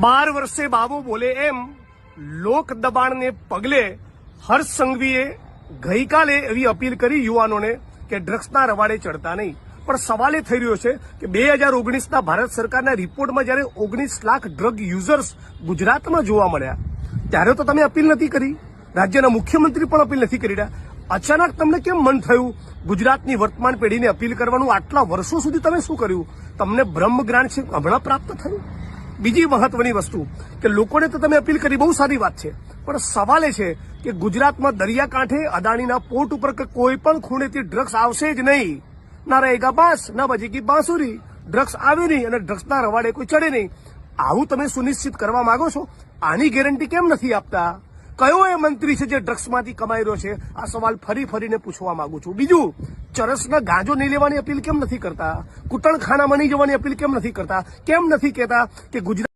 12 વર્ષે બાબો બોલે એમ લોક દબાણને પગલે હર્ષ સંઘવીએ ગઈકાલે એવી અપીલ કરી યુવાનોને કે ડ્રગ્સના રવાડે ચડતા નહીં। પણ સવાલ એ થઈ રહ્યો છે કે 2019ના ભારત સરકારના રિપોર્ટમાં જ્યારે 19 લાખ ડ્રગ યુઝર્સ ગુજરાતમાં જોવા મળ્યા ત્યારે તો તમે અપીલ નથી કરી, રાજ્યના મુખ્યમંત્રી પણ અપીલ નથી કરી રહ્યા। અચાનક તમને કેમ મન થયું ગુજરાતની વર્તમાન પેઢીને અપીલ કરવાનું? આટલા વર્ષો સુધી તમે શું કર્યું? તમને બ્રહ્મ જ્ઞાન છે હમણાં પ્રાપ્ત થયું? બીજી મહત્વની વસ્તુ કે લોકોને તો તમે અપીલ કરી, બહુ સારી વાત છે, પણ સવાલ એ છે કે ગુજરાતમાં દરિયાકાંઠે અદાણીના પોર્ટ ઉપર કોઈ પણ ખૂણેથી ડ્રગ્સ આવશે જ નહીં। ના રહેગા બાંસ ના બજેગી બાંસુરી, ડ્રગ્સ આવે નહીં અને ડ્રગ્સના રવાડે કોઈ ચડે નહીં। આવું તમે સુનિશ્ચિત કરવા માંગો છો? આની ગેરંટી કેમ નથી આપતા? કયો એ મંત્રી છે જે ડ્રગ્સમાંથી કમાઈ રહ્યો છે? આ સવાલ ફરીને પૂછવા માંગુ છું। બીજું, ચરસના ગાંજો નહીં લેવાની અપીલ કેમ નથી કરતા? કૂટણખાનામાં નહીં જવાની અપીલ કેમ નથી કરતા? કેમ નથી કહેતા કે ગુજરાત